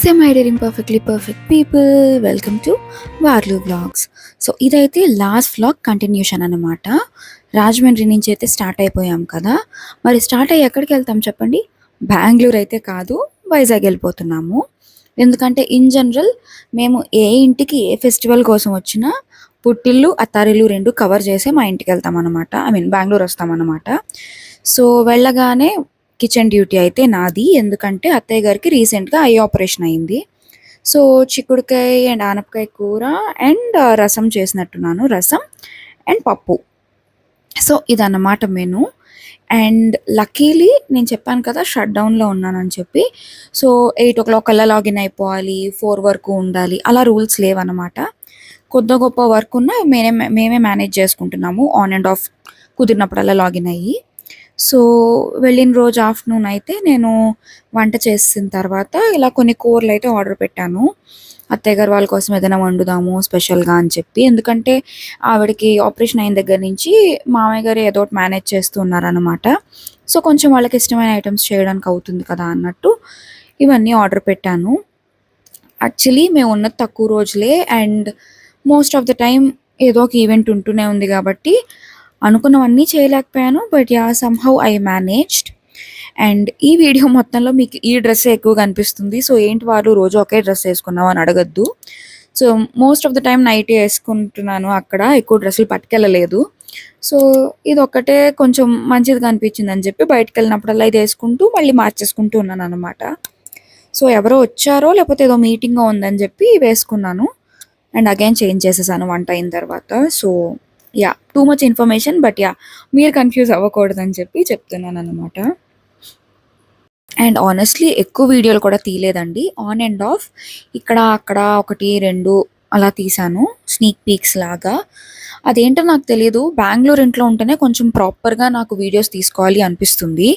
నమస్తే my dear imperfectly perfect people, welcome to వార్లు vlogs. So ఇదైతే లాస్ట్ వ్లాగ్ కంటిన్యూషన్ అనమాట. రాజమండ్రి నుంచి అయితే స్టార్ట్ అయిపోయాం కదా. మరి స్టార్ట్ అయ్యి ఎక్కడికి వెళ్తాం చెప్పండి? బెంగళూరు అయితే కాదు, వైజాగ్ వెళ్ళిపోతున్నాము. ఎందుకంటే ఇన్ జనరల్ మేము ఏ ఇంటికి ఏ ఫెస్టివల్ కోసం వచ్చినా పుట్టిల్లు అత్తారిల్లు రెండు కవర్ చేసే మా ఇంటికి వెళ్తాం అనమాట. బెంగళూరు వస్తామన్నమాట. సో వెళ్ళగానే కిచెన్ డ్యూటీ అయితే నాది. ఎందుకంటే అత్తయ్య గారికి రీసెంట్గా ఐ ఆపరేషన్ అయింది. సో చిక్కుడుకాయ అండ్ ఆనపకాయ కూర అండ్ రసం చేసినట్టున్నాను, రసం అండ్ పప్పు. సో ఇదన్నమాట మెను. అండ్ లక్కీలీ నేను చెప్పాను కదా షట్ డౌన్లో ఉన్నానని చెప్పి. సో 8 o'clock కల్లా లాగిన్ అయిపోవాలి, 4 వరకు ఉండాలి, అలా రూల్స్ లేవన్నమాట. కొద్ది గొప్ప వర్క్ ఉన్నా మేమే మేనేజ్ చేసుకుంటున్నాము, ఆన్ అండ్ ఆఫ్ కుదిరినప్పుడల్లా లాగిన్ అయ్యి. సో వెళ్ళిన రోజు ఆఫ్టర్నూన్ అయితే నేను వంట చేసిన తర్వాత ఇలా కొన్ని కూరలు అయితే ఆర్డర్ పెట్టాను. అత్తయ్య గారు వాళ్ళ కోసం ఏదైనా వండుదాము స్పెషల్గా అని చెప్పి. ఎందుకంటే ఆవిడకి ఆపరేషన్ అయిన దగ్గర నుంచి మామయ్య గారు ఏదో ఒకటి మేనేజ్ చేస్తూ ఉన్నారనమాట. సో కొంచెం వాళ్ళకి ఇష్టమైన ఐటమ్స్ చేయడానికి అవుతుంది కదా అన్నట్టు ఇవన్నీ ఆర్డర్ పెట్టాను. యాక్చువల్లీ మేము ఉన్నది తక్కువ రోజులే and most of the time ఏదో ఒక ఈవెంట్ ఉంటూనే ఉంది కాబట్టి అనుకున్నవన్నీ చేయలేకపోయాను. But yeah somehow I managed. And ఈ వీడియో మొత్తంలో మీకు ఈ డ్రెస్సే ఎక్కువ కనిపిస్తుంది. సో ఏంటి వాళ్ళు రోజు ఒకే డ్రెస్ వేసుకున్నావు అని అడగొద్దు. So most of the time nighty వేసుకుంటున్నాను, అక్కడ ఎక్కువ డ్రెస్సులు పట్టుకెళ్ళలేదు. సో ఇదొక్కటే కొంచెం మంచిది కనిపించిందని చెప్పి బయటికెళ్ళినప్పుడల్లా ఇది వేసుకుంటూ మళ్ళీ మార్చేసుకుంటూ ఉన్నానన్నమాట. సో ఎవరో వచ్చారో లేకపోతే ఏదో మీటింగో ఉందని చెప్పి వేసుకున్నాను. అండ్ అగైన్ చేంజ్ చేసేసాను వంట అయిన తర్వాత. So too much information, but మీరు కన్ఫ్యూజ్ అవ్వకూడదని చెప్పి చెప్తున్నానన్నమాట. అండ్ ఆనెస్ట్‌లీ ఎక్కువ వీడియోలు కూడా తీయలేదండి. ఆన్ అండ్ ఆఫ్ ఇక్కడ, అక్కడ 1, 2 అలా తీశాను, స్నీక్ పీక్స్ లాగా. అదేంటో నాకు తెలీదు. బెంగుళూరు ఇంట్లో ఉంటేనే కొంచెం ప్రాపర్‌గా నాకు వీడియోస్ తీసుకోవాలి అనిపిస్తుంది.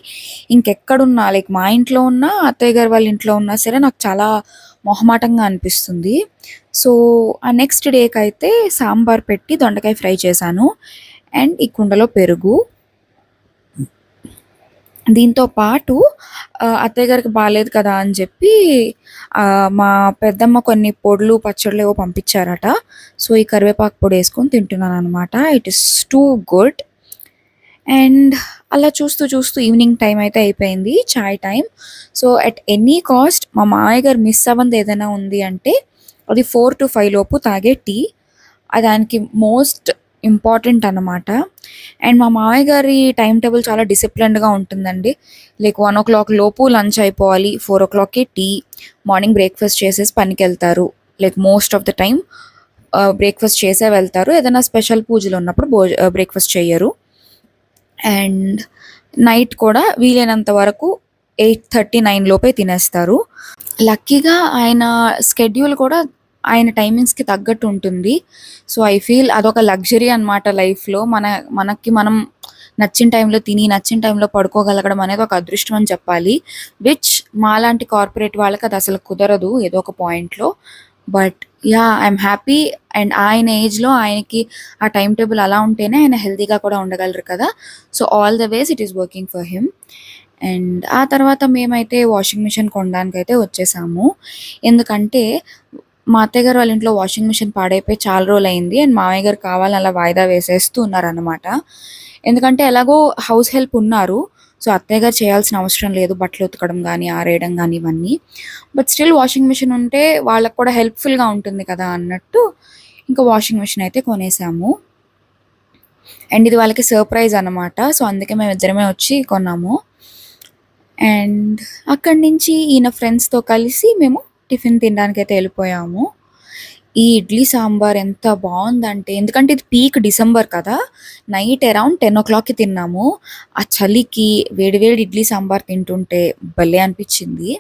ఇంకెక్కడున్నా లైక్ మా ఇంట్లో ఉన్నా, అత్తయ్య గారు వాళ్ళ ఇంట్లో ఉన్నా సరే నాకు చాలా మొహమాటంగా అనిపిస్తుంది. సో ఆ నెక్స్ట్ డేకైతే సాంబార్ పెట్టి దొండకాయ ఫ్రై చేశాను. అండ్ ఈ కుండలో పెరుగు. దీంతో పాటు అత్తయ్య గారికి బాలేదు కదా అని చెప్పి మా పెద్దమ్మ కొన్ని పొడులు, పచ్చళ్ళు ఏవో పంపించారట. సో ఈ కరివేపాకు పొడి వేసుకొని తింటున్నాననమాట. It is too good. And అలా చూస్తూ చూస్తూ ఈవినింగ్ టైం అయితే అయిపోయింది, చాయ్ time. So at any cost మా మామయ్య గారు మిస్ అవ్వంది ఏదైనా ఉంది అంటే అది 4 to 5 లోపు తాగే టీ. దానికి మోస్ట్ ఇంపార్టెంట్ అన్నమాట. అండ్ మా మామయ్య గారి టైం టేబుల్ చాలా డిసిప్లిన్డ్గా ఉంటుందండి. లైక్ 1 o'clock లోపు లంచ్ అయిపోవాలి, 4 o'clockకి టీ, మార్నింగ్ బ్రేక్ఫాస్ట్ చేసేసి పనికి వెళ్తారు. Like most of the time breakfast చేసే వెళ్తారు. ఏదైనా స్పెషల్ పూజలు ఉన్నప్పుడు బ్రేక్ఫాస్ట్ చేయరు. అండ్ నైట్ కూడా వీలైనంత వరకు 8:30, 9 లోపే తినేస్తారు. లక్కీగా ఆయన స్కెడ్యూల్ కూడా ఆయన టైమింగ్స్కి తగ్గట్టు ఉంటుంది. సో ఐ ఫీల్ అదొక లగ్జరీ అనమాట లైఫ్లో. మనకి మనం నచ్చిన టైంలో తిని నచ్చిన టైంలో పడుకోగలగడం అనేది ఒక అదృష్టం అని చెప్పాలి. విచ్ మాలాంటి కార్పొరేట్ వాళ్ళకి అది అసలు కుదరదు ఏదో ఒక పాయింట్లో. But I'm happy. అండ్ ఆయన ఏజ్లో ఆయనకి ఆ టైం టేబుల్ అలా ఉంటేనే ఆయన హెల్తీగా కూడా ఉండగలరు కదా. So all the ways it is working for him. And ఆ తర్వాత మేమైతే వాషింగ్ మిషన్ కొనడానికి అయితే వచ్చేసాము. ఎందుకంటే మా అత్తయ్య గారు వాళ్ళ ఇంట్లో వాషింగ్ మిషన్ పాడైపోయి చాలా రోజులు అయింది. అండ్ మామయ్య గారు కావాలని అలా వాయిదా వేసేస్తూ ఉన్నారనమాట. ఎందుకంటే ఎలాగో హౌస్ హెల్ప్ ఉన్నారు. సో అత్తయ్య గారు చేయాల్సిన అవసరం లేదు బట్టలు ఉతకడం కానీ, ఆరేయడం కానీ ఇవన్నీ. బట్ స్టిల్ వాషింగ్ మిషన్ ఉంటే వాళ్ళకు కూడా హెల్ప్ఫుల్గా ఉంటుంది కదా అన్నట్టు ఇంకా వాషింగ్ మిషన్ అయితే కొనేసాము. అండ్ ఇది వాళ్ళకి సర్ప్రైజ్ అనమాట. సో అందుకే మేము ఇద్దరమే వచ్చి కొన్నాము. అండ్ అక్కడి నుంచి ఈయన ఫ్రెండ్స్తో కలిసి మేము టిఫిన్ తినడానికి అయితే వెళ్ళిపోయాము. ఈ ఇడ్లీ సాంబార్ ఎంత బాగుందంటే, ఎందుకంటే ఇది పీక్ డిసెంబర్ కదా, నైట్ అరౌండ్ 10 o'clockకి తిన్నాము. ఆ చలికి వేడివేడి ఇడ్లీ సాంబార్ తింటుంటే భలే అనిపించింది.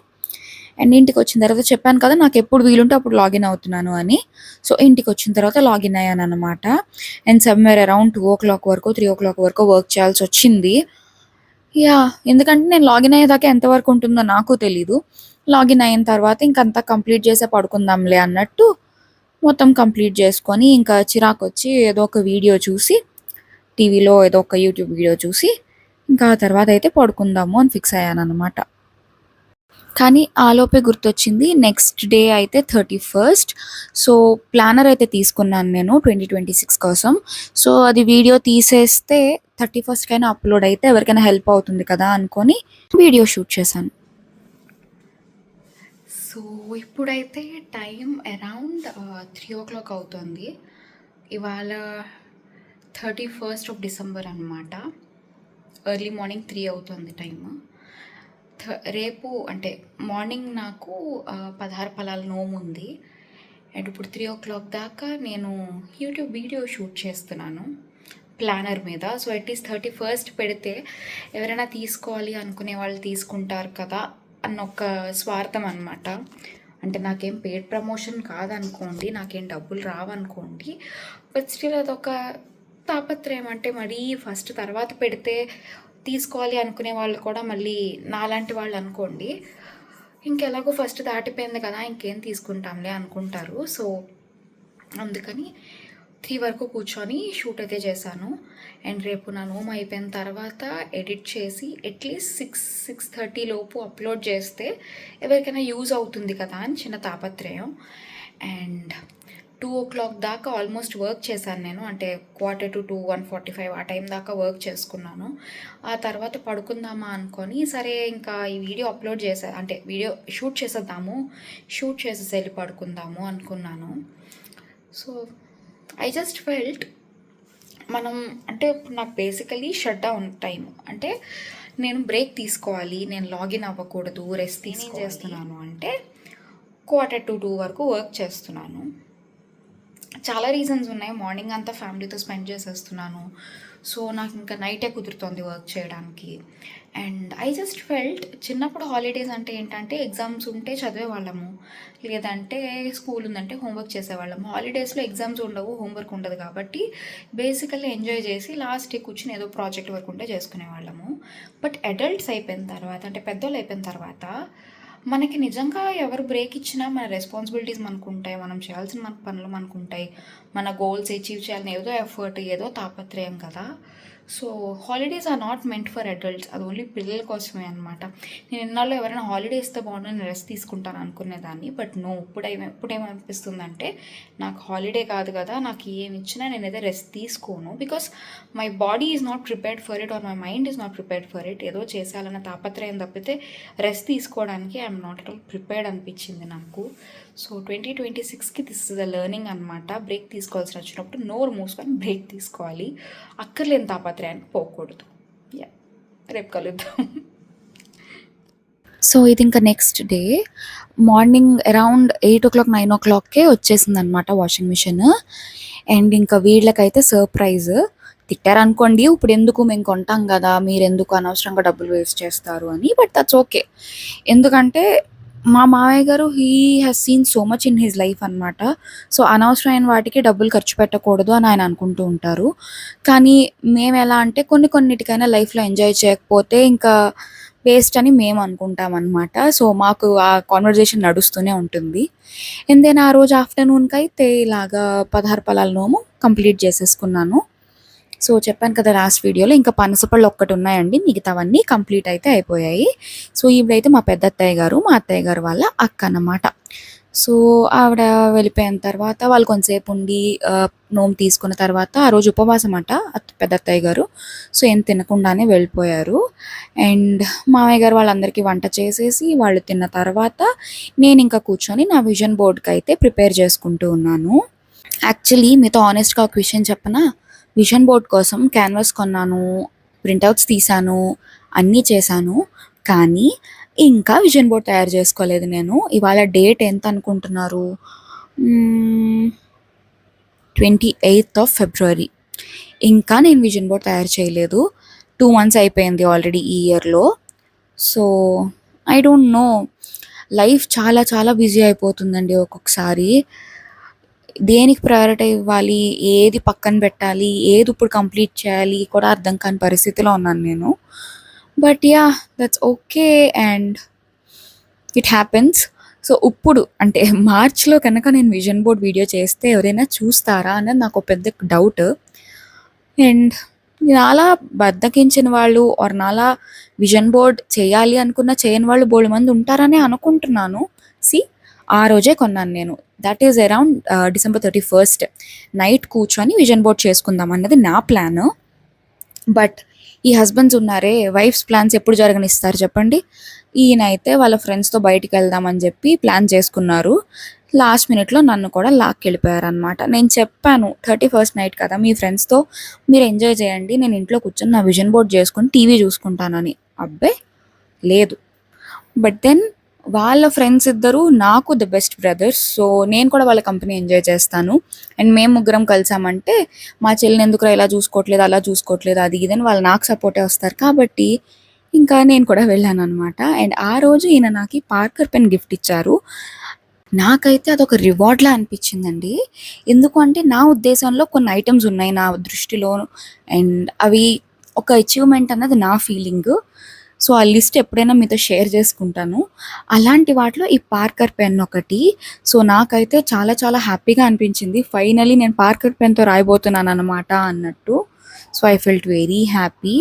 అండ్ ఇంటికి వచ్చిన తర్వాత చెప్పాను కదా నాకు ఎప్పుడు వీలుంటే అప్పుడు లాగిన్ అవుతున్నాను అని. సో ఇంటికి వచ్చిన తర్వాత లాగిన్ అయ్యాను అనమాట. అండ్ సమ్వేర్ అరౌండ్ 2 o'clock వరకు, 3 o'clock వరకు వర్క్ చేయాల్సి వచ్చింది. ఎందుకంటే నేను లాగిన్ అయ్యేదాకా ఎంతవరకు ఉంటుందో నాకు తెలీదు. లాగిన్ అయిన తర్వాత ఇంకంతా కంప్లీట్ చేసే పడుకుందాంలే అన్నట్టు మొత్తం కంప్లీట్ చేసుకొని ఇంకా చిరాకొచ్చి ఏదో ఒక వీడియో చూసి, టీవీలో ఏదో ఒక యూట్యూబ్ వీడియో చూసి ఇంకా ఆ తర్వాత అయితే పడుకుందాము అని ఫిక్స్ అయ్యానన్నమాట. కానీ ఆలోపే గుర్తొచ్చింది నెక్స్ట్ డే అయితే 31st. సో ప్లానర్ అయితే తీసుకున్నాను నేను 2026 కోసం. సో అది వీడియో తీసేస్తే 31st అప్లోడ్ అయితే ఎవరికైనా హెల్ప్ అవుతుంది కదా అనుకొని వీడియో షూట్ చేశాను. సో ఇప్పుడైతే టైం అరౌండ్ 3 o'clock అవుతుంది. ఇవాళ 31st ఆఫ్ డిసెంబర్ అనమాట. ఎర్లీ మార్నింగ్ 3 అవుతుంది టైము. రేపు అంటే మార్నింగ్ నాకు 16 ఫలాల నోము ఉంది. అండ్ ఇప్పుడు 3 o'clock దాకా నేను యూట్యూబ్ వీడియో షూట్ చేస్తున్నాను ప్లానర్ మీద. సో అట్లీస్ట్ 31st పెడితే ఎవరైనా తీసుకోవాలి అనుకునే వాళ్ళు తీసుకుంటారు కదా అన్న ఒక స్వార్థం అనమాట. అంటే నాకేం పెయిడ్ ప్రమోషన్ కాదనుకోండి, నాకేం డబ్బులు రావనుకోండి, బట్ స్టిల్ అదొక తాపత్రయం. అంటే మరీ ఫస్ట్ తర్వాత పెడితే తీసుకోవాలి అనుకునే వాళ్ళు కూడా మళ్ళీ నాలాంటి వాళ్ళు అనుకోండి, ఇంకెలాగో ఫస్ట్ దాటిపోయింది కదా ఇంకేం తీసుకుంటాంలే అనుకుంటారు. సో అందుకని 3 వరకు కూర్చొని షూట్ అయితే చేశాను. అండ్ రేపు నా నోమ్ అయిపోయిన తర్వాత ఎడిట్ చేసి అట్లీస్ట్ 6-6:30 లోపు అప్లోడ్ చేస్తే ఎవరికైనా యూజ్ అవుతుంది కదా అని చిన్న తాపత్రయం. అండ్ 2 o'clock దాకా ఆల్మోస్ట్ వర్క్ చేశాను నేను. అంటే 1:45 to 1:45 ఆ టైం దాకా వర్క్ చేసుకున్నాను. ఆ తర్వాత పడుకుందామా అనుకొని సరే ఇంకా ఈ వీడియో అప్లోడ్ అంటే వీడియో షూట్ చేసేద్దాము, షూట్ చేసేసి వెళ్ళి పడుకుందాము అనుకున్నాను. సో ఐ జస్ట్ ఫెల్ట్ మనం అంటే నాకు బేసికలీ షట్ డౌన్ టైం అంటే నేను బ్రేక్ తీసుకోవాలి, నేను లాగిన్ అవ్వకూడదు, రెస్ట్ చేస్తున్నాను అంటే 1:45 వరకు వర్క్ చేస్తున్నాను. చాలా రీజన్స్ ఉన్నాయి. మార్నింగ్ అంతా ఫ్యామిలీతో స్పెండ్ చేసేస్తున్నాను. సో నాకు ఇంకా నైటే కుదురుతుంది వర్క్ చేయడానికి. అండ్ ఐ జస్ట్ ఫెల్ట్ చిన్నప్పుడు హాలిడేస్ అంటే ఏంటంటే ఎగ్జామ్స్ ఉంటే చదివేవాళ్ళము, లేదంటే స్కూల్ ఉందంటే హోంవర్క్ చేసేవాళ్ళము. హాలిడేస్లో ఎగ్జామ్స్ ఉండవు, హోంవర్క్ ఉండదు కాబట్టి బేసికల్లీ ఎంజాయ్ చేసి లాస్ట్కి కూర్చుని ఏదో ప్రాజెక్ట్ వర్క్ ఉంటే చేసుకునేవాళ్ళము. బట్ అడల్ట్స్ అయిపోయిన తర్వాత అంటే పెద్దోళ్ళు అయిపోయిన తర్వాత మనకి నిజంగా ఎవరు బ్రేక్ ఇచ్చినా మన రెస్పాన్సిబిలిటీస్ మనకు ఉంటాయి, మనం చేయాల్సిన మన పనులు మనకు ఉంటాయి, మన గోల్స్ అచీవ్ చేయాలని ఏదో ఎఫర్ట్ ఏదో తాపత్రయం కదా. So holidays are not meant for adults, అది ఓన్లీ పిల్లల కోసమే అనమాట. నేను ఎన్నాళ్ళు ఎవరైనా హాలిడే ఇస్తే బాగుండు, నేను రెస్ట్ తీసుకుంటాను అనుకునేదాన్ని. బట్ నో, ఇప్పుడేమనిపిస్తుందంటే నాకు హాలిడే కాదు కదా, నాకు ఏమి ఇచ్చినా నేనైతే రెస్ట్ తీసుకోను. Because my body is not prepared for it or my mind is not prepared for it. ఏదో చేసేయాలన్న తాపత్రయం తప్పితే రెస్ట్ తీసుకోవడానికి I'm not at all prepared అనిపించింది నాకు. సో 2026కి దిస్ ఇస్ ద లెర్నింగ్ అనమాట. బ్రేక్ తీసుకోవాల్సి వచ్చినప్పుడు నోరు మూసుకొని బ్రేక్ తీసుకోవాలి, అక్కర్లేని తాపత్రయానికి పోకూడదు. యా, రేపు కలుద్దాం. సో ఇది ఇంకా next day morning around 8 o'clock 9 o'clockకే వచ్చేసింది అనమాట వాషింగ్ మిషన్. అండ్ ఇంకా వీళ్ళకైతే సర్ప్రైజ్. తిట్టారనుకోండి, ఇప్పుడు ఎందుకు మేము కొంటాం కదా, మీరు ఎందుకు అనవసరంగా డబ్బులు వేస్ట్ చేస్తారు అని. బట్ దట్స్ ఓకే, ఎందుకంటే మా మామయ్య గారు he has seen so much in his life అనమాట. సో అనవసరమైన వాటికి డబ్బులు ఖర్చు పెట్టకూడదు అని ఆయన అనుకుంటూ ఉంటారు. కానీ మేము ఎలా అంటే కొన్నిటికైనా లైఫ్లో ఎంజాయ్ చేయకపోతే ఇంకా వేస్ట్ అని మేము అనుకుంటాం అనమాట. సో మాకు ఆ కాన్వర్జేషన్ నడుస్తూనే ఉంటుంది. అండ్ దెన్ ఆ రోజు ఆఫ్టర్నూన్కి అయితే ఇలాగా 16 ఫలాల నోము కంప్లీట్ చేసేసుకున్నాను. సో చెప్పాను కదా లాస్ట్ వీడియోలో, ఇంకా పనసపళ్ళు ఒక్కటి ఉన్నాయండి, మిగతావన్నీ కంప్లీట్ అయితే అయిపోయాయి. సో ఇప్పుడైతే మా పెద్ద అత్తయ్య గారు, మా అత్తయ్య గారు వాళ్ళ అక్క అన్నమాట. సో ఆవిడ వెళ్ళిపోయిన తర్వాత వాళ్ళు కొంతసేపు ఉండి నోము తీసుకున్న తర్వాత ఆ రోజు ఉపవాసం అట పెద్ద అత్తయ్య గారు. సో ఏం తినకుండానే వెళ్ళిపోయారు. అండ్ మామయ్య గారు వాళ్ళందరికీ వంట చేసేసి వాళ్ళు తిన్న తర్వాత నేను ఇంకా కూర్చొని నా విజన్ బోర్డ్కి అయితే ప్రిపేర్ చేసుకుంటూ ఉన్నాను. యాక్చువల్లీ మీతో ఆనెస్ట్గా ఒక విషయం చెప్పనా, విజన్ బోర్డ్ కోసం క్యాన్వాస్ కొన్నాను, ప్రింట్అవుట్స్ తీసాను, అన్నీ చేశాను, కానీ ఇంకా విజన్ బోర్డ్ తయారు చేసుకోలేదు నేను. ఇవాళ డేట్ ఎంత అనుకుంటున్నారు? 28th of February. ఇంకా నేను విజన్ బోర్డ్ తయారు చేయలేదు. 2 months అయిపోయింది ఆల్రెడీ ఈ ఇయర్లో. So I don't no, life చాలా చాలా బిజీ అయిపోతుందండి ఒక్కొక్కసారి. దేనికి ప్రయారిటీ ఇవ్వాలి, ఏది పక్కన పెట్టాలి, ఏది ఇప్పుడు కంప్లీట్ చేయాలి కూడా అర్థం కాని పరిస్థితిలో ఉన్నాను నేను. But yeah, that's okay and it happens. So ఇప్పుడు అంటే మార్చ్లో కనుక నేను విజన్ బోర్డ్ వీడియో చేస్తే ఎవరైనా చూస్తారా అన్నది నాకు పెద్ద డౌట్. అండ్ నాలా బద్ధకించిన వాళ్ళు ఆర్ నాలా విజన్ బోర్డ్ చేయాలి అనుకున్న చేయని వాళ్ళు బోలెడుమంది ఉంటారనే అనుకుంటున్నాను. సీ ఆ రోజే కొన్నాను నేను. That is around December 31st night కూర్చొని విజన్ బోర్డ్ చేసుకుందాం అన్నది నా ప్లాను. బట్ ఈ హస్బెండ్స్ ఉన్నారే, వైఫ్స్ ప్లాన్స్ ఎప్పుడు జరగనిస్తారు చెప్పండి. ఈయనైతే వాళ్ళ ఫ్రెండ్స్‌తో బయటికెళ్దామని జెప్పి ప్లాన్ చేసుకున్నారు. లాస్ట్ మినిట్‌లో నన్ను కూడా లాక్కెళ్ళిపోయారనమాట. నేను చెప్పాను 31st నైట్ కదా! మీ ఫ్రెండ్స్‌తో మీరు ఎంజాయ్ చేయండి. నేను ఇంట్లో కూర్చొని నా విజన్ బోర్డ్ చేసుకొని టీవీ చూసుకుంటానని. అబ్బే! లేదు. బట్ దెన్ వాళ్ళ ఫ్రెండ్స్ ఇద్దరు నాకు ద బెస్ట్ బ్రదర్స్. సో, నేను కూడా వాళ్ళ కంపెనీ ఎంజాయ్ చేస్తాను. అండ్ మేము ముగ్గురం కలిసామంటే, మా చెల్లిని ఎందుకురా ఇలా చూసుకోవట్లేదు, అలా చూసుకోవట్లేదు అది ఇది అని వాళ్ళు నాకు సపోర్టే వస్తారు. కాబట్టి ఇంకా నేను కూడా వెళ్ళాననమాట. అండ్ ఆ రోజు ఈయన నాకి పార్కర్ పెన్ గిఫ్ట్ ఇచ్చారు. నాకైతే అదొక రివార్డ్‌లా అనిపించిందండి. ఎందుకు అంటే నా ఉద్దేశంలో కొన్ని ఐటెమ్స్ ఉన్నాయి నా దృష్టిలో. అండ్ అవి ఒక అచీవ్‌మెంట్ అన్నది నా ఫీలింగు. సో, ఆ లిస్ట్ ఎప్పుడైనా మీతో షేర్ చేసుకుంటాను. అలాంటి వాటిలో ఈ పార్కర్ పెన్ ఒకటి. సో, నాకైతే చాలా చాలా హ్యాపీగా అనిపించింది. ఫైనల్లీ నేను పార్కర్ పెన్‌తో రాయబోతున్నాననమాట అన్నట్టు. So, I felt very happy.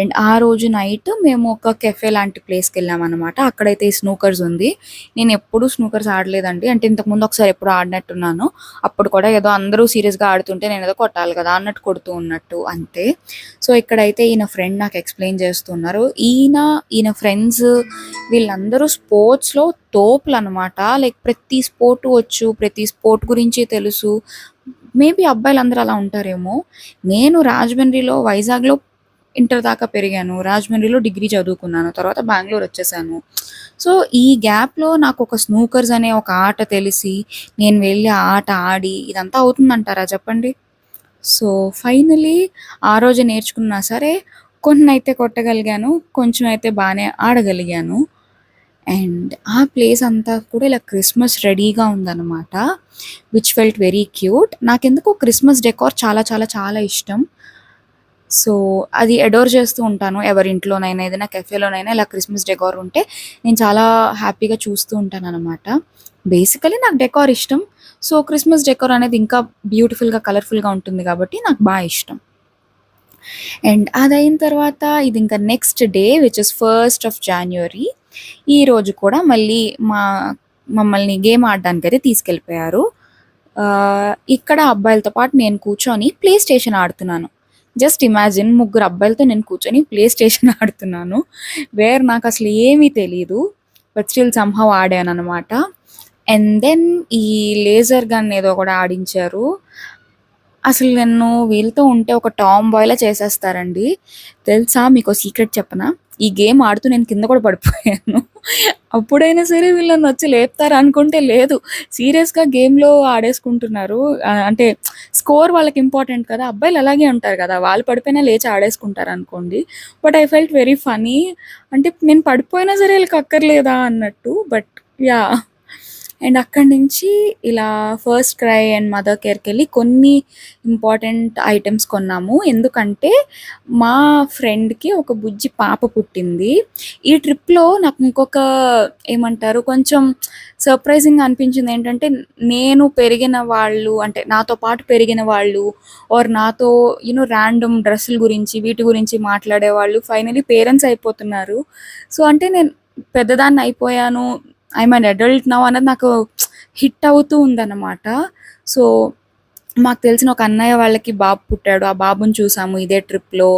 And ఆ రోజు నైట్ మేము ఒక కెఫే లాంటి ప్లేస్‌కెళ్ళామనమాట. అక్కడైతే ఈ స్నూకర్స్ ఉంది. నేనెప్పుడూ స్నూకర్స్ ఆడలేదండి. అంటే ఇంతకుముందు ఒకసారి ఎప్పుడో ఆడినట్టున్నాను. అప్పుడు కూడా ఏదో అందరూ సీరియస్‌గా ఆడుతుంటే నేనేదో కొట్టాలి కదా అన్నట్టు కొడుతూ ఉన్నట్టు అంతే. సో, ఇక్కడైతే ఈయన ఫ్రెండ్ నాకు ఎక్స్‌ప్లెయిన్ చేస్తున్నారు. ఈయన ఫ్రెండ్స్ వీళ్ళందరూ స్పోర్ట్స్‌లో తోపులనమాట. లైక్ ప్రతి స్పోర్టు వచ్చు. ప్రతి స్పోర్ట్ గురించి తెలుసు. మేబీ అబ్బాయిలందరూ అలా ఉంటారేమో. నేను రాజమండ్రిలో, వైజాగ్‌లో ఇంటర్ దాకా పెరిగాను. రాజమండ్రిలో డిగ్రీ చదువుకున్నాను. తర్వాత బెంగుళూరు వచ్చేసాను. సో, ఈ గ్యాప్‌లో నాకొక స్నూకర్స్ అనే ఒక ఆట తెలిసి, నేను వెళ్లి ఆ ఆట ఆడి ఇదంతా అవుతుందంటారా చెప్పండి? సో, ఫైనల్లీ ఆ రోజే నేర్చుకున్నా సరే, కొన్నైతే కొట్టగలిగాను. కొంచెం అయితే బానే ఆడగలిగాను. అండ్ ఆ ప్లేస్ అంతా కూడా ఇలా క్రిస్మస్ రెడీగా ఉందనమాట. Which felt very cute. నాకెందుకో క్రిస్మస్ డెకార్ చాలా చాలా చాలా ఇష్టం. సో, అది అడోర్ చేస్తూ ఉంటాను. ఎవరింట్లోనైనా, ఏదైనా కెఫేలోనైనా ఇలా క్రిస్మస్ డెకార్ ఉంటే నేను చాలా హ్యాపీగా చూస్తూ ఉంటాననమాట. బేసికల్లీ నాకు డెకార్ ఇష్టం. సో, క్రిస్మస్ డెకార్ అనేది ఇంకా బ్యూటిఫుల్‌గా, కలర్‌ఫుల్‌గా ఉంటుంది కాబట్టి నాకు ఇష్టం. అండ్ అదయిన తర్వాత ఇది ఇంకా next day which is 1st of January. ఈరోజు కూడా మళ్ళీ మమ్మల్ని గేమ్ ఆడడానికైతే తీసుకెళ్ళిపోయారు. ఇక్కడ అబ్బాయిలతో పాటు నేను కూర్చొని ప్లే స్టేషన్ ఆడుతున్నాను. జస్ట్ ఇమాజిన్ ముగ్గురు అబ్బాయిలతో నేను కూర్చొని ప్లే స్టేషన్ ఆడుతున్నాను. వేర్ నాకసలు ఏమీ తెలీదు. బట్ స్టిల్ సమ్‌హౌ ఆడాననమాట. అండ్ దెన్ ఈ లేజర్ గన్ ఏదో కూడా ఆడించారు. అసలు నన్ను వీళ్ళతో ఉంటే ఒక టామ్ బాయ్‌లా చేసేస్తారండి. తెలుసా మీకో సీక్రెట్ చెప్పనా? ఈ గేమ్ ఆడుతూ నేను కింద కూడా పడిపోయాను. అప్పుడైనా సరే వీళ్ళు నన్నొచ్చి లేపుతారనుకుంటే లేదు. సీరియస్‌గా గేమ్‌లో ఆడేసుకుంటున్నారు. అంటే స్కోర్ వాళ్ళకి ఇంపార్టెంట్ కదా! అబ్బాయిలు అలాగే ఉంటారు కదా! వాళ్ళు పడిపోయినా లేచి ఆడేసుకుంటారనుకోండి. But I felt very funny. అంటే నేను పడిపోయినా సరే ఈళ్ళకి అక్కర్లేదా అన్నట్టు. But yeah! అండ్ అక్కడి నుంచి ఇలా ఫస్ట్ క్రై అండ్ మదర్ కేర్‌కెళ్ళి కొన్ని ఇంపార్టెంట్ ఐటెమ్స్ కొన్నాము. ఎందుకంటే మా ఫ్రెండ్‌కి ఒక బుజ్జి పాప పుట్టింది. ఈ ట్రిప్‌లో నాకు ఇంకొక ఏమంటారు కొంచెం సర్ప్రైజింగ్‌గా అనిపించిందేంటంటే నేను పెరిగిన వాళ్ళు అంటే నాతో పాటు పెరిగిన వాళ్ళు ఆర్ నాతో ర్యాండమ్ డ్రెస్సుల గురించి వీటి గురించి మాట్లాడేవాళ్ళు ఫైనల్లీ పేరెంట్స్ అయిపోతున్నారు. సో, అంటే నేను పెద్దదాన్ని అయిపోయాను. ఐయామ్ అన్ అడల్ట్ నౌ అన్నది నాకు హిట్ అవుతూ ఉందన్నమాట. సో, మాకు తెలిసిన ఒక అన్నయ్య వాళ్ళకి బాబు పుట్టాడు. ఆ బాబుని చూసాము ఇదే ట్రిప్‌లో.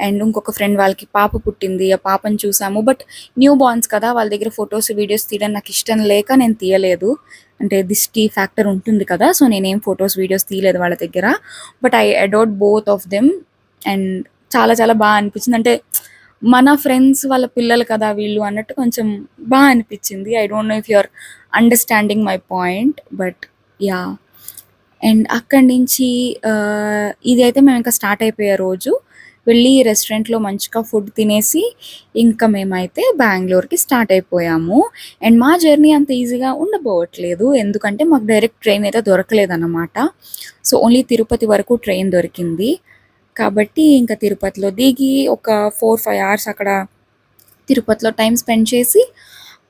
అండ్ ఇంకొక ఫ్రెండ్ వాళ్ళకి పాప పుట్టింది. ఆ పాపని చూసాము. బట్ న్యూ బార్న్స్ కదా! వాళ్ళ దగ్గర ఫోటోస్, వీడియోస్ తీయడం నాకిష్టం లేక నేను తీయలేదు. అంటే దిష్టి ఫ్యాక్టర్ ఉంటుంది కదా! సో, నేనేం ఫోటోస్, వీడియోస్ తీయలేదు వాళ్ళ దగ్గర. But I adored both of them. And చాలా చాలా అనిపించింది. అంటే మన ఫ్రెండ్స్ వాళ్ళ పిల్లలు కదా వీళ్ళు అన్నట్టు కొంచెం అనిపించింది. I don't know if you are understanding my point. But yeah! And అక్కడి నుంచి ఇదైతే మేమింకా స్టార్ట్ అయిపోయే రోజు. వెళ్ళి రెస్టారెంట్‌లో మంచిగా ఫుడ్ తినేసి, ఇంకా మేమైతే బెంగుళూరుకి స్టార్ట్ అయిపోయాము. అండ్ మా జర్నీ అంత ఈజీగా ఉండబోవట్లేదు. ఎందుకంటే మాకు డైరెక్ట్ ట్రైన్ అయితే దొరకలేదనమాట. సో, ఓన్లీ తిరుపతి వరకు ట్రైన్ దొరికింది. కాబట్టి ఇంకా తిరుపతిలో దిగి ఒక 4, 5 అవర్స్ అక్కడ తిరుపతిలో టైమ్ స్పెండ్ చేసి,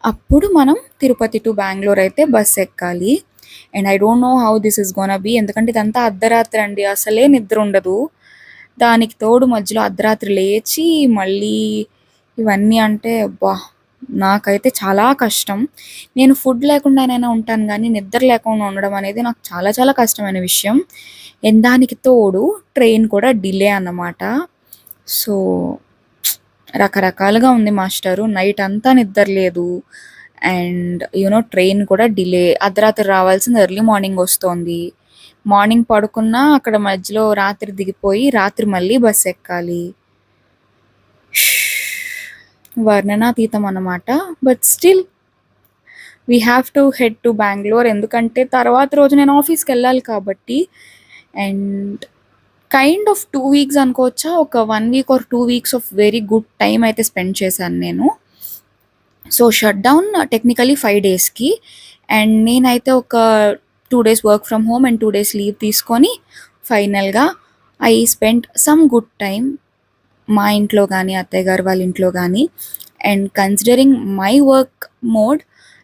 అప్పుడు మనం తిరుపతి టు బెంగుళూరు అయితే బస్ ఎక్కాలి. And I don't know how this is gonna be. ఎందుకంటే ఇదంతా అర్ధరాత్రి అండి. అసలే నిద్ర ఉండదు. దానికి తోడు మధ్యలో అర్ధరాత్రి లేచి మళ్ళీ ఇవన్నీ అంటే అబ్బా! నాకైతే చాలా కష్టం. నేను ఫుడ్ లేకుండానైనా ఉంటాను గానీ, నిద్ర లేకుండా ఉండడం అనేది నాకు చాలా చాలా కష్టమైన విషయం. అండ్ దానికి తోడు ట్రైన్ కూడా డిలే అన్నమాట. సో, రకరకాలుగా ఉంది మాస్టరు. నైట్ అంతా నిద్ర లేదు. అండ్ ట్రైన్ కూడా డిలే. అర్ధరాత్రి రావాల్సింది ఎర్లీ మార్నింగ్ వస్తోంది. మార్నింగ్ పడుకున్నా అక్కడ మధ్యలో రాత్రి దిగిపోయి, రాత్రి మళ్ళీ బస్ ఎక్కాలి. వర్ణనాతీతం అన్నమాట. But still we have to head to Bengaluru. ఎందుకంటే తర్వాత రోజు నేను ఆఫీస్‌కెళ్ళాలి కాబట్టి. అండ్ కైండ్ ఆఫ్ 2 వీక్స్ అనుకోవచ్చా? ఒక 1 week or 2 weeks of very good time అయితే స్పెండ్ చేశాను నేను. సో, షట్ డౌన్ టెక్నికల్లీ 5 డేస్‌కి. అండ్ నేనైతే ఒక 2 days work from home and 2 days leave తీసుకొని ఫైనల్‌గా I spent some good time మా ఇంట్లో గానీ, అత్తయ్య గారు వాళ్ళ ఇంట్లో గానీ. And considering my work mode,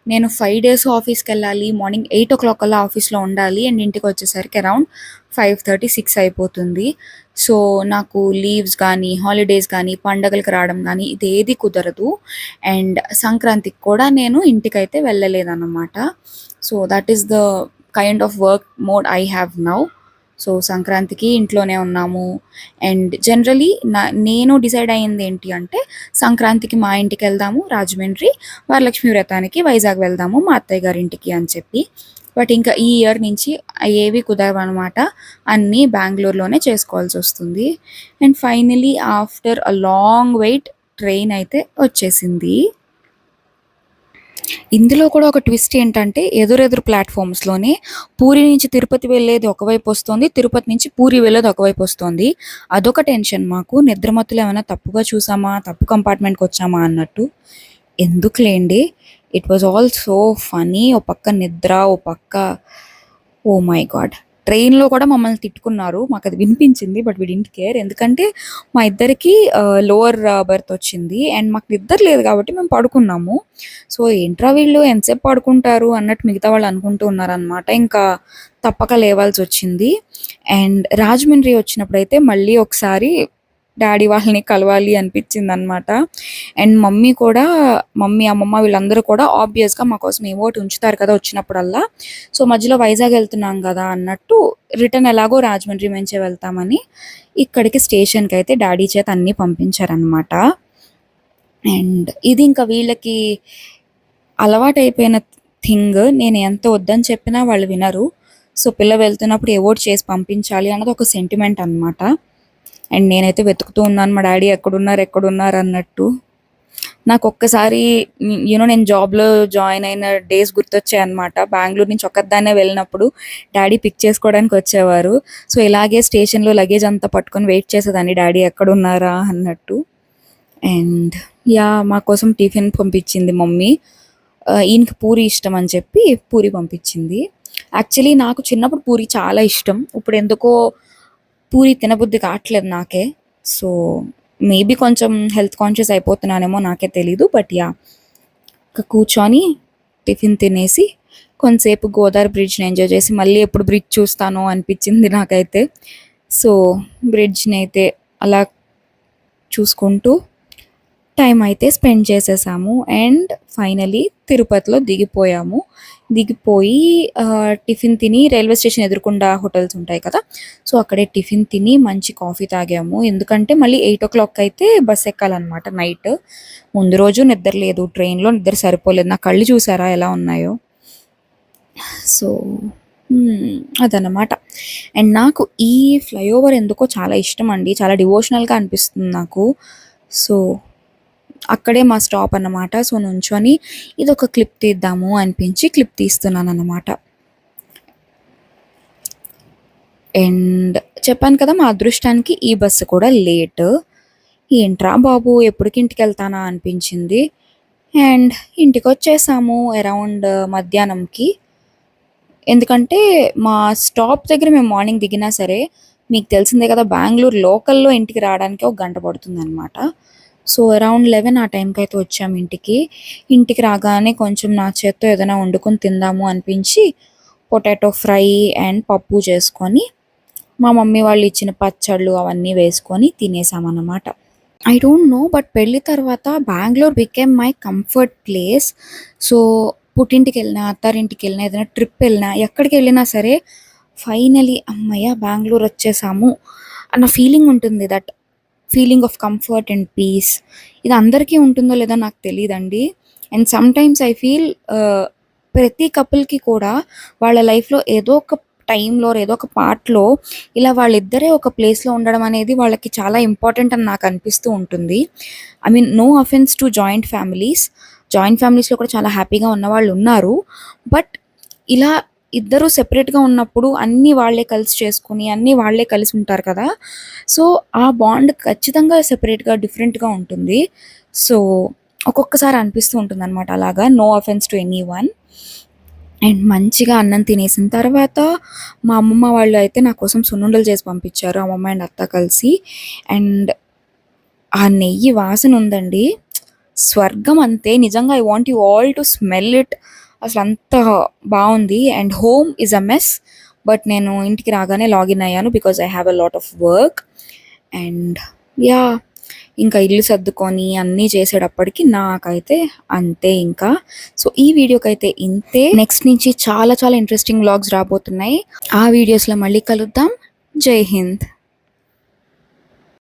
నేను 5 డేస్ ఆఫీస్‌కెళ్ళాలి. మార్నింగ్ 8:00 కల్లా ఆఫీస్‌లో ఉండాలి. అండ్ ఇంటికొచ్చేసరికి అరౌండ్ 5:30, 6 అయిపోతుంది. సో, నాకు లీవ్స్ గానీ, హాలిడేస్ గానీ, పండగలకి రావడం గానీ ఇదేది కుదరదు. అండ్ సంక్రాంతికి కూడా నేను ఇంటికైతే వెళ్ళలేదన్నమాట. So, that is the kind of work mode I have now. So, సంక్రాంతికి ఇంట్లోనే ఉన్నాము. అండ్ జనరలీ నేను డిసైడ్ అయ్యింది ఏంటి అంటే, సంక్రాంతికి మా ఇంటికెళ్దాము రాజమండ్రి, వరలక్ష్మి వ్రతానికి వైజాగ్ వెళ్దాము మా అత్తయ్య గారింటికి అని చెప్పి. బట్ ఇంకా ఈ ఇయర్ నుంచి ఏవి కుదరవనమాట. అన్నీ బెంగుళూరులోనే చేసుకోవాల్సొస్తుంది. And finally after a long wait train అయితే వచ్చేసింది. ఇందులో కూడా ఒక ట్విస్ట్ ఏంటంటే, ఎదురెదురు ప్లాట్‌ఫార్మ్స్‌లోనే పూరి నుంచి తిరుపతి వెళ్ళేది ఒకవైపు వస్తోంది. తిరుపతి నుంచి పూరి వెళ్ళేది ఒకవైపు వస్తోంది. అదొక టెన్షన్ మాకు. నిద్రమత్తులో ఏమైనా తప్పుగా చూసామా? తప్పు కంపార్ట్మెంట్‌కొచ్చామా అన్నట్టు. ఎందుకులేండి. It was all so funny. ఓ పక్క నిద్ర, ఓ పక్క ఓహ్ మై గాడ్! ట్రైన్‌లో కూడా మమ్మల్ని తిట్టుకున్నారు. మాకది వినిపించింది. But we didn't care. ఎందుకంటే మా ఇద్దరికీ లోవర్ బెర్త్ వచ్చింది. అండ్ మాకు నిద్ర లేదు కాబట్టి మేము పడుకున్నాము. సో, ఏంట్రా వీళ్ళు ఎంతసేపు పడుకుంటారు అన్నట్టు మిగతా వాళ్ళు అనుకుంటూ ఉన్నారనమాట. ఇంకా తప్పక లేవాల్సొచ్చింది. అండ్ రాజమండ్రి వచ్చినప్పుడైతే మళ్ళీ ఒకసారి డాడీ వాళ్ళని కలవాలి అనిపించిందనమాట. అండ్ మమ్మీ, అమ్మమ్మ వీళ్ళందరూ కూడా ఆబ్వియస్‌గా మా కోసం ఏవో ఒకటి ఉంచుతారు కదా వచ్చినప్పుడల్లా. సో, మధ్యలో వైజాగ్ వెళ్తున్నాం కదా అన్నట్టు రిటర్న్ ఎలాగో రాజమండ్రి నుంచే వెళ్తామని ఇక్కడికి స్టేషన్‌కైతే డాడీ చేత అన్నీ పంపించారనమాట. అండ్ ఇది ఇంకా వీళ్ళకి అలవాటైపోయిన థింగ్. నేను ఎంత వద్దని చెప్పినా వాళ్ళు వినరు. సో, పిల్ల వెళ్తున్నప్పుడు ఏవో ఒకటి చేసి పంపించాలి అన్నది ఒక సెంటిమెంట్ అనమాట. అండ్ నేనైతే వెతుకుతూ ఉన్నాను మా డాడీ ఎక్కడున్నారు అన్నట్టు. నాకొక్కసారి నేను జాబ్‌లో జాయిన్ అయిన డేస్ గుర్తొచ్చాయన్నమాట. బెంగుళూరు నుంచి ఒక్కదాన్నే వెళ్ళినప్పుడు డాడీ పిక్ చేసుకోవడానికి వచ్చేవారు. సో, ఇలాగే స్టేషన్‌లో లగేజ్ అంతా పట్టుకొని వెయిట్ చేసేదాన్ని డాడీ ఎక్కడున్నారా అన్నట్టు. అండ్ మా కోసం టిఫిన్ పంపించింది మమ్మీ. ఈయనకి పూరి ఇష్టం అని చెప్పి పూరి పంపించింది. యాక్చువల్లీ నాకు చిన్నప్పుడు పూరి చాలా ఇష్టం. ఇప్పుడెందుకో పూరి తినబుద్ధి కావట్లేదు నాకే. సో, మేబీ కొంచెం హెల్త్ కాన్షియస్ అయిపోతున్నానేమో నాకే తెలీదు. బట్ ఇక కూర్చొని టిఫిన్ తినేసి కొంతసేపు గోదావరి బ్రిడ్జ్‌ని ఎంజాయ్ చేసి మళ్ళీ ఎప్పుడు బ్రిడ్జ్ చూస్తానో అనిపించింది నాకైతే. సో, బ్రిడ్జ్‌నైతే అలా చూసుకుంటూ టైం అయితే స్పెండ్ చేసేసాము. అండ్ ఫైనలీ తిరుపతిలో దిగిపోయాము. దిగిపోయి టిఫిన్ తిని రైల్వే స్టేషన్ ఎదురుగుండా హోటల్స్ ఉంటాయి కదా! సో, అక్కడే టిఫిన్ తిని మంచి కాఫీ తాగాము. ఎందుకంటే మళ్ళీ 8:00 అయితే బస్ ఎక్కాలనమాట నైట్. ముందు రోజు నిద్ర లేదు. ట్రైన్‌లో నిద్ర సరిపోలేదు. నా కళ్ళు చూసారా ఎలా ఉన్నాయో? సో, అదనమాట. అండ్ నాకు ఈ ఫ్లైఓవర్ ఎందుకో చాలా ఇష్టమండి. చాలా డివోషనల్‌గా అనిపిస్తుంది నాకు. సో, అక్కడే మా స్టాప్ అన్నమాట. సో, నుంచొని ఇదొక క్లిప్ తీద్దాము అనిపించి క్లిప్ తీస్తున్నానన్నమాట. అండ్ చెప్పాను కదా! మా అదృష్టానికి ఈ బస్సు కూడా లేట్. ఏంట్రా బాబు! ఎప్పటికి ఇంటికెళ్తానా అనిపించింది. అండ్ ఇంటికొచ్చేసాము అరౌండ్ మధ్యాహ్నంకి. ఎందుకంటే మా స్టాప్ దగ్గర మేము మార్నింగ్ దిగినా సరే, మీకు తెలిసిందే కదా! బెంగుళూరు లోకల్‌లో ఇంటికి రావడానికి ఒక గంట పడుతుందనమాట. సో, అరౌండ్ 11 ఆ టైంకైతే వచ్చాము ఇంటికి. ఇంటికి రాగానే కొంచెం నా చేత్తో ఏదైనా వండుకొని తిందాము అనిపించి పొటాటో ఫ్రై అండ్ పప్పు చేసుకొని మా మమ్మీ వాళ్ళు ఇచ్చిన పచ్చళ్ళు అవన్నీ వేసుకొని తినేసామన్నమాట. ఐ డోంట్ నో బట్ పెళ్లి తర్వాత Bengaluru became my comfort place. So, పుట్టింటికెళ్ళినా, అత్తారింటికెళ్ళినా, ఏదైనా ట్రిప్ ఎళ్ళినా, ఎక్కడికెళ్ళినా సరే ఫైనలీ హమ్మయ్య! బెంగుళూరు వచ్చేసాము అన్న ఫీలింగ్ ఉంటుంది. That feeling of comfort and peace. ఇది అందరికీ ఉంటుందో లేదో నాకు తెలీదండి. అండ్ సమ్‌టైమ్స్ ఐ ఫీల్ ప్రతి కపుల్‌కి కూడా వాళ్ళ లైఫ్‌లో ఏదో ఒక టైంలో ఏదో ఒక పార్ట్‌లో ఇలా వాళ్ళిద్దరే ఒక ప్లేస్‌లో ఉండడం అనేది వాళ్ళకి చాలా ఇంపార్టెంట్ అని నాకు అనిపిస్తూ ఉంటుంది. I mean no offence to joint families. Joint ఫ్యామిలీస్‌లో కూడా చాలా హ్యాపీగా ఉన్నవాళ్ళున్నారు. బట్ ఇలా ఇద్దరు సెపరేట్‌గా ఉన్నప్పుడు అన్నీ వాళ్ళే కలిసి చేసుకొని, అన్నీ వాళ్ళే కలిసి ఉంటారు కదా! సో, ఆ బాండ్ ఖచ్చితంగా సెపరేట్‌గా, డిఫరెంట్‌గా ఉంటుంది. సో, ఒక్కొక్కసారి అనిపిస్తూ ఉంటుందనమాట అలాగా. No offence to anyone. And మంచిగా అన్నం తినేసిన తర్వాత మా అమ్మమ్మ వాళ్ళు అయితే నా కోసం సున్నుండలు చేసి పంపించారు. అమ్మమ్మ అండ్ అత్త కలిసి. అండ్ ఆ నెయ్యి వాసన ఉందండి. స్వర్గం అంతే. నిజంగా I want you all to smell it. అసలంత బావుంది. And home is a mess. But నేను ఇంటికి రాగానే లాగిన్ అయ్యాను. Because I have a lot of work. And yeah! ఇంకా ఇల్లు సర్దుకొని అన్నీ చేసేటప్పటికి నాకైతే అంతే ఇంకా. సో, ఈ వీడియోకైతే ఇంతే. నెక్స్ట్ నుంచి చాలా చాలా ఇంట్రెస్టింగ్ వ్లాగ్స్ రాబోతున్నాయి. ఆ వీడియోస్‌లో మళ్ళీ కలుద్దాం. జై హింద్.